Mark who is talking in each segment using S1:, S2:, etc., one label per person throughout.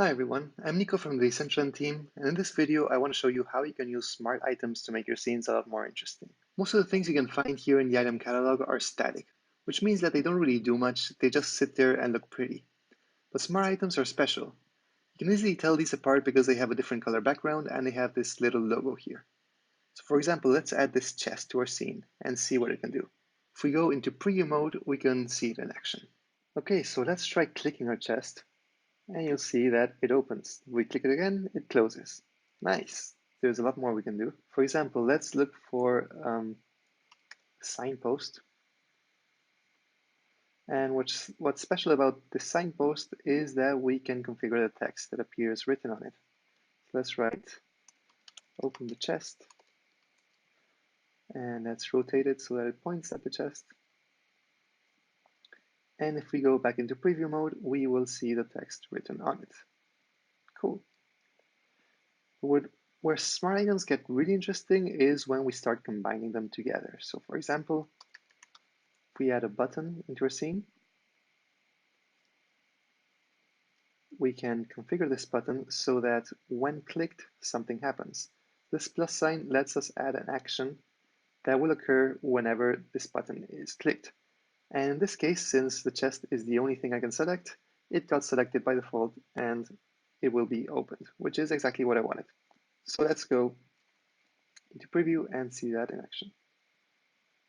S1: Hi everyone, I'm Nico from the Decentraland team, and in this video I want to show you how you can use smart items to make your scenes a lot more interesting. Most of the things you can find here in the item catalog are static, which means that they don't really do much, they just sit there and look pretty. But smart items are special. You can easily tell these apart because they have a different color background and they have this little logo here. So for example, let's add this chest to our scene and see what it can do. If we go into preview mode, we can see it in action. Okay, so let's try clicking our chest. And you'll see that it opens. We click it again, it closes. Nice. There's a lot more we can do. For example, let's look for signpost. And what's special about this signpost is that we can configure the text that appears written on it. So let's write open the chest, and let's rotate it so that it points at the chest. And if we go back into preview mode, we will see the text written on it. Cool. Where smart items get really interesting is when we start combining them together. So for example, if we add a button into our scene, we can configure this button so that when clicked, something happens. This plus sign lets us add an action that will occur whenever this button is clicked. And in this case, since the chest is the only thing I can select, it got selected by default and it will be opened, which is exactly what I wanted. So let's go into preview and see that in action.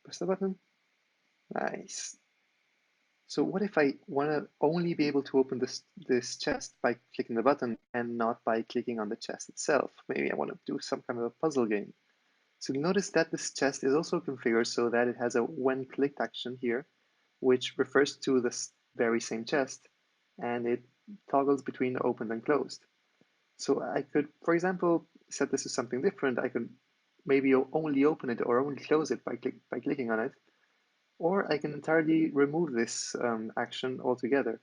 S1: Press the button. Nice. So what if I want to only be able to open this chest by clicking the button and not by clicking on the chest itself? Maybe I want to do some kind of a puzzle game. So you notice that this chest is also configured so that it has a when clicked action here, which refers to this very same chest, and it toggles between opened and closed. So I could, for example, set this to something different. I could maybe only open it or only close it by clicking on it, or I can entirely remove this action altogether.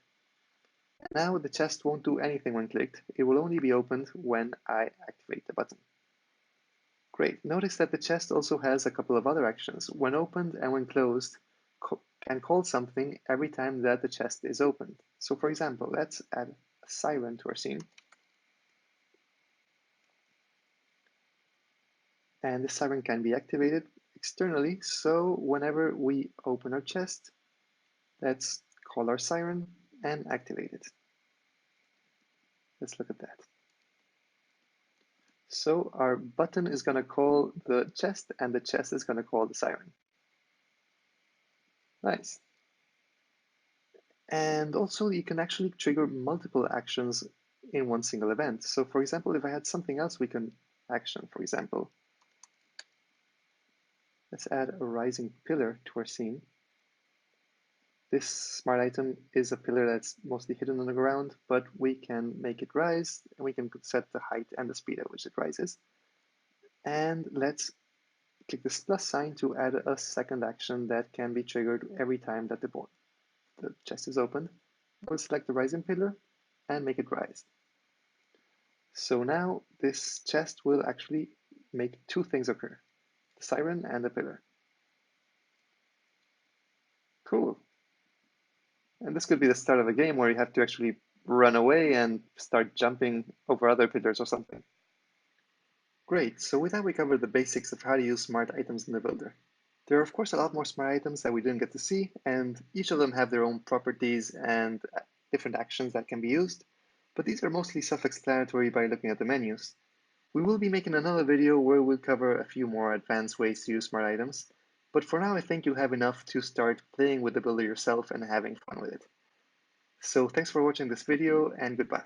S1: And now the chest won't do anything when clicked. It will only be opened when I activate the button. Great. Notice that the chest also has a couple of other actions. When opened and when closed, can call something every time that the chest is opened. So for example, let's add a siren to our scene. And this siren can be activated externally. So whenever we open our chest, let's call our siren and activate it. Let's look at that. So our button is going to call the chest and the chest is going to call the siren. Nice. And also you can actually trigger multiple actions in one single event. So for example, if I had something else we can action, for example, let's add a rising pillar to our scene. This smart item is a pillar that's mostly hidden on the ground, but we can make it rise and we can set the height and the speed at which it rises. And let's click this plus sign to add a second action that can be triggered every time that the chest is opened. We'll select the rising pillar and make it rise. So now this chest will actually make two things occur, the siren and the pillar. Cool. And this could be the start of a game where you have to actually run away and start jumping over other pillars or something. Great, so with that we covered the basics of how to use smart items in the builder. There are of course a lot more smart items that we didn't get to see, and each of them have their own properties and different actions that can be used, but these are mostly self-explanatory by looking at the menus. We will be making another video where we'll cover a few more advanced ways to use smart items, but for now I think you'll have enough to start playing with the builder yourself and having fun with it. So thanks for watching this video and goodbye.